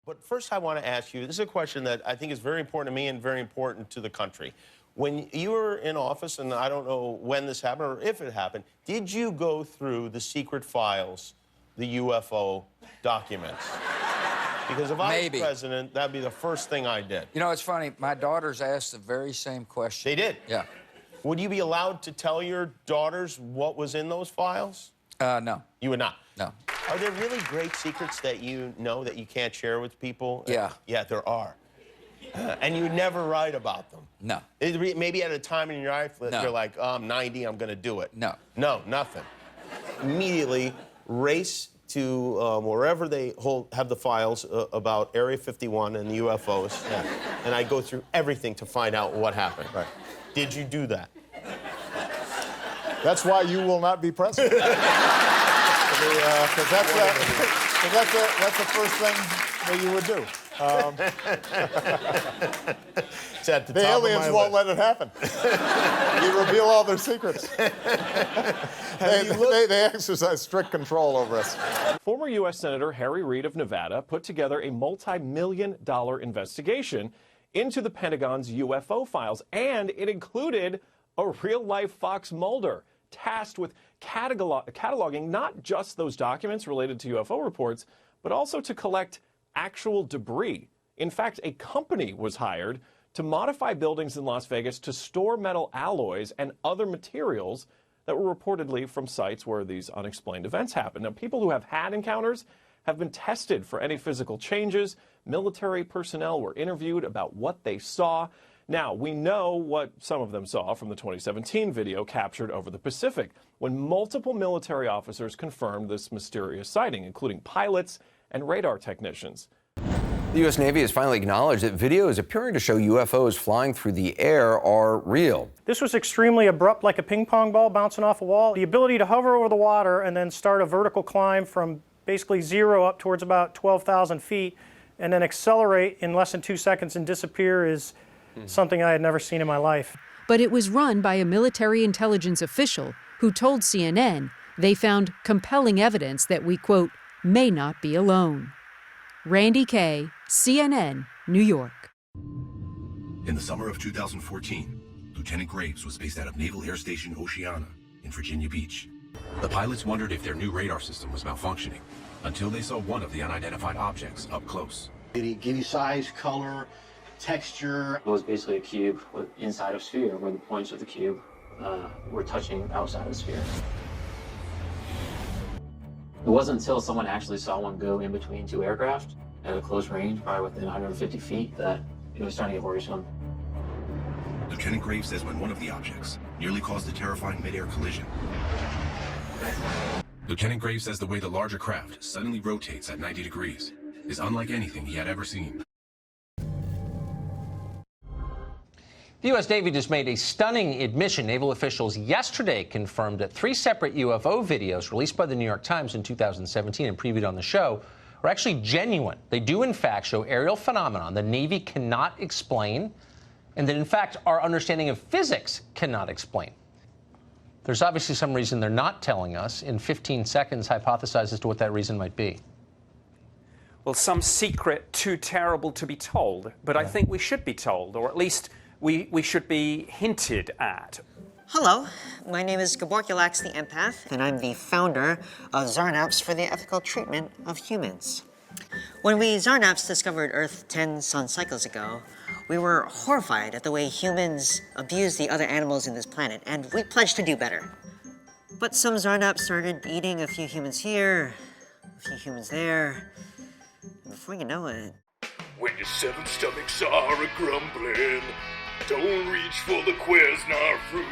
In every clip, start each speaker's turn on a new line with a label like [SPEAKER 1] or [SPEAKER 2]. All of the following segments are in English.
[SPEAKER 1] But first I want to ask you, this is a question that I think is very important to me and very important to the country. When you were in office, and I don't know when this happened or if it happened, did you go through the secret files, the UFO documents? Because if I was president, that'd be the first thing I did.
[SPEAKER 2] You know, it's funny. My daughters asked the very same question.
[SPEAKER 1] They did?
[SPEAKER 2] Yeah.
[SPEAKER 1] Would you be allowed to tell your daughters what was in those files?
[SPEAKER 2] No.
[SPEAKER 1] You would not?
[SPEAKER 2] No.
[SPEAKER 1] Are there really great secrets that you know that you can't share with people?
[SPEAKER 2] Yeah.
[SPEAKER 1] Yeah, there are. And you never write about them?
[SPEAKER 2] No.
[SPEAKER 1] Maybe at a time in your life that you're like, oh, I'm 90, I'm going to do it.
[SPEAKER 2] No.
[SPEAKER 1] No, nothing. Immediately race to wherever they have the files about Area 51 and the UFOs, and I go through everything to find out what happened.
[SPEAKER 3] Right.
[SPEAKER 1] Did you do that?
[SPEAKER 3] That's why you will not be president. Because that's the first thing that you would do.
[SPEAKER 1] The
[SPEAKER 3] aliens won't let it happen. You reveal all their secrets. They exercise strict control over us.
[SPEAKER 4] Former U.S. Senator Harry Reid of Nevada put together a multi-million-dollar investigation into the Pentagon's UFO files, and it included a real-life Fox Mulder tasked with cataloging not just those documents related to UFO reports, but also to collect actual debris. In fact, a company was hired to modify buildings in Las Vegas to store metal alloys and other materials that were reportedly from sites where these unexplained events happened. Now, people who have had encounters have been tested for any physical changes. Military personnel were interviewed about what they saw. Now, we know what some of them saw from the 2017 video captured over the Pacific, when multiple military officers confirmed this mysterious sighting, including pilots and radar technicians.
[SPEAKER 5] The U.S. Navy has finally acknowledged that videos appearing to show UFOs flying through the air are real.
[SPEAKER 6] This was extremely abrupt, like a ping pong ball bouncing off a wall. The ability to hover over the water and then start a vertical climb from basically zero up towards about 12,000 feet and then accelerate in less than 2 seconds and disappear is something I had never seen in my life.
[SPEAKER 7] But it was run by a military intelligence official who told CNN they found compelling evidence that we, quote, may not be alone. Randy Kay, CNN, New York.
[SPEAKER 8] In the summer of 2014, Lieutenant Graves was based out of Naval Air Station Oceana in Virginia Beach. The pilots wondered if their new radar system was malfunctioning until they saw one of the unidentified objects up close.
[SPEAKER 9] Did he give you size, color, texture?
[SPEAKER 10] It was basically a cube inside a sphere where the points of the cube were touching outside of the sphere. It wasn't until someone actually saw one go in between two aircraft at a close range, probably within 150 feet, that it was starting to get worrisome.
[SPEAKER 8] Lieutenant Graves says when one of the objects nearly caused a terrifying mid-air collision. Lieutenant Graves says the way the larger craft suddenly rotates at 90 degrees is unlike anything he had ever seen.
[SPEAKER 11] The U.S. Navy just made a stunning admission. Naval officials yesterday confirmed that 3 separate UFO videos released by the New York Times in 2017 and previewed on the show are actually genuine. They do, in fact, show aerial phenomenon the Navy cannot explain, and that, in fact, our understanding of physics cannot explain. There's obviously some reason they're not telling us. In 15 seconds, hypothesize as to what that reason might be.
[SPEAKER 12] Well, some secret too terrible to be told, but I think we should be told, or at least we should be hinted at.
[SPEAKER 13] Hello, my name is Gaborkulax the Empath, and I'm the founder of Zarnaps for the Ethical Treatment of Humans. When we Zarnaps discovered Earth 10 sun cycles ago, we were horrified at the way humans abuse the other animals in this planet, and we pledged to do better. But some Zarnaps started eating a few humans here, a few humans there, and before you know it...
[SPEAKER 14] When your 7 stomachs are a-grumbling, don't reach for the Quesnar fruit.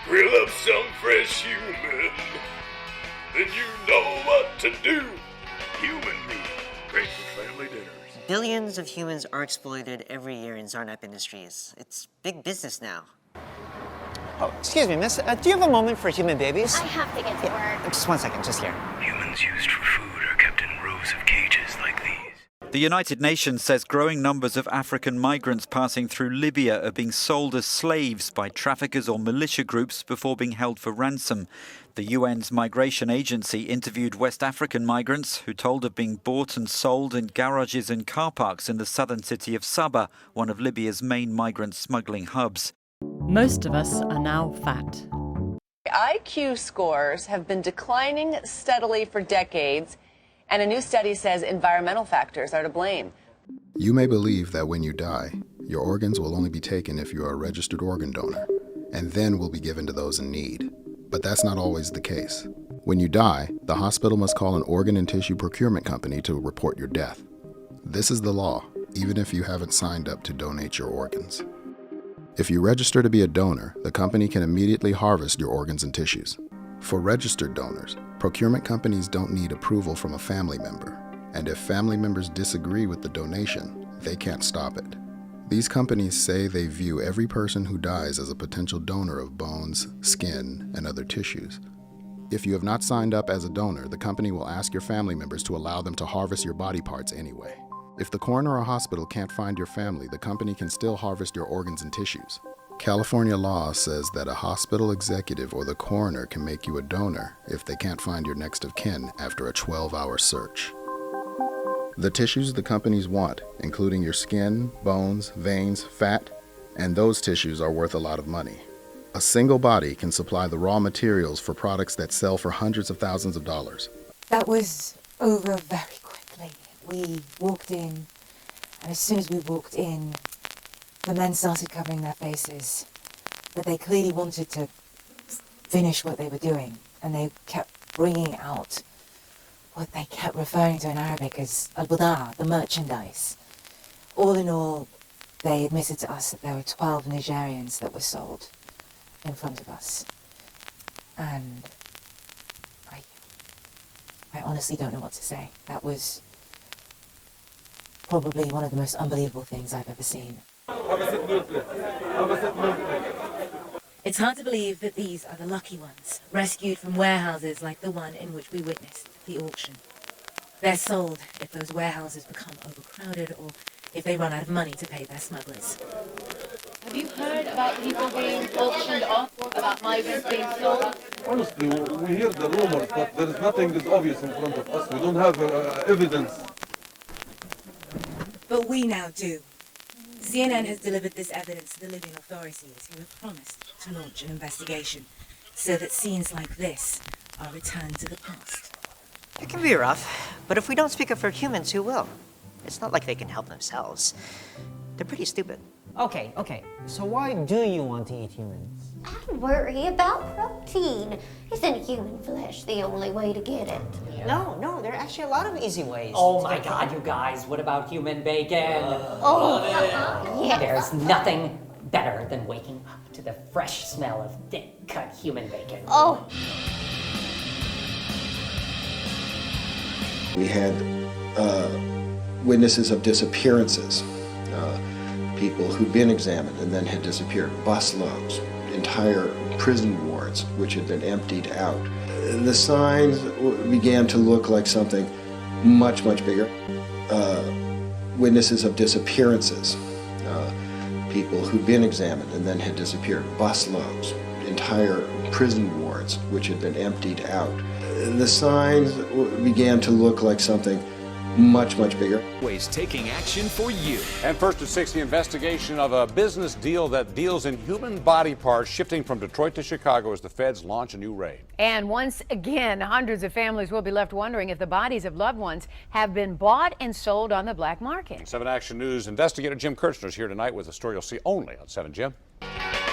[SPEAKER 14] Grill up some fresh human, then you know what to do. Human meat, great for family dinners.
[SPEAKER 13] Billions of humans are exploited every year in Zarnap Industries. It's big business now. Oh, excuse me, miss. Do you have a moment for human babies?
[SPEAKER 15] I have to get to work.
[SPEAKER 13] Just 1 second, just here.
[SPEAKER 14] Humans used for food are kept in rows of cages like these.
[SPEAKER 15] The United Nations says growing numbers of African migrants passing through Libya are being sold as slaves by traffickers or militia groups before being held for ransom. The UN's migration agency interviewed West African migrants who told of being bought and sold in garages and car parks in the southern city of Sabah, one of Libya's main migrant smuggling hubs.
[SPEAKER 16] Most of us are now fat.
[SPEAKER 17] IQ scores have been declining steadily for decades, and a new study says environmental factors are to blame.
[SPEAKER 18] You may believe that when you die, your organs will only be taken if you are a registered organ donor, and then will be given to those in need. But that's not always the case. When you die, the hospital must call an organ and tissue procurement company to report your death. This is the law, even if you haven't signed up to donate your organs. If you register to be a donor, the company can immediately harvest your organs and tissues. For registered donors, procurement companies don't need approval from a family member, and if family members disagree with the donation, they can't stop it. These companies say they view every person who dies as a potential donor of bones, skin, and other tissues. If you have not signed up as a donor, the company will ask your family members to allow them to harvest your body parts anyway. If the coroner or hospital can't find your family, the company can still harvest your organs and tissues. California law says that a hospital executive or the coroner can make you a donor if they can't find your next of kin after a 12-hour search. The tissues the companies want, including your skin, bones, veins, fat, and those tissues are worth a lot of money. A single body can supply the raw materials for products that sell for hundreds of thousands of dollars.
[SPEAKER 19] That was over very quickly. We walked in, and as soon as we walked in, the men started covering their faces. But they clearly wanted to finish what they were doing, and they kept bringing out what they kept referring to in Arabic as al-budaa, the merchandise. All in all, they admitted to us that there were 12 Nigerians that were sold in front of us. And I honestly don't know what to say. That was probably one of the most unbelievable things I've ever seen. It's hard to believe that these are the lucky ones, rescued from warehouses like the one in which we witnessed the auction. They're sold if those warehouses become overcrowded or if they run out of money to pay their smugglers.
[SPEAKER 20] Have you heard about people being auctioned off, about migrants being sold?
[SPEAKER 21] Honestly, we hear the rumors, but there is nothing is obvious in front of us. We don't have evidence.
[SPEAKER 19] But we now do. CNN has delivered this evidence to the Libyan authorities, who have promised to launch an investigation so that scenes like this are returned to the past.
[SPEAKER 13] It can be rough, but if we don't speak up for humans, who will? It's not like they can help themselves. They're pretty stupid.
[SPEAKER 22] Okay, so why do you want to eat humans?
[SPEAKER 23] I worry about protein. Isn't human flesh the only way to get it?
[SPEAKER 22] No, there are actually a lot of easy ways.
[SPEAKER 24] Oh my God, you guys, what about human bacon?
[SPEAKER 23] Yes.
[SPEAKER 24] There's nothing better than waking up to the fresh smell of thick-cut human bacon.
[SPEAKER 23] Oh.
[SPEAKER 18] We had witnesses of disappearances, people who'd been examined and then had disappeared, busloads, entire prison wards which had been emptied out. The signs began to look like something much, much bigger. Witnesses of disappearances, people who'd been examined and then had disappeared, busloads, entire prison wards which had been emptied out. The signs began to look like something much, much bigger.
[SPEAKER 25] Always taking action for you.
[SPEAKER 26] And first to 6, the investigation of a business deal that deals in human body parts shifting from Detroit to Chicago as the feds launch a new raid.
[SPEAKER 27] And once again, hundreds of families will be left wondering if the bodies of loved ones have been bought and sold on the black market.
[SPEAKER 26] 7 Action News investigator Jim Kirchner is here tonight with a story you'll see only on 7. Jim?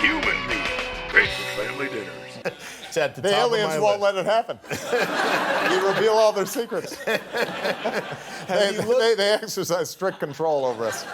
[SPEAKER 14] Human meat. Great for family dinners.
[SPEAKER 1] It's at
[SPEAKER 3] The aliens won't let it happen. You reveal all their secrets. They exercise strict control over us.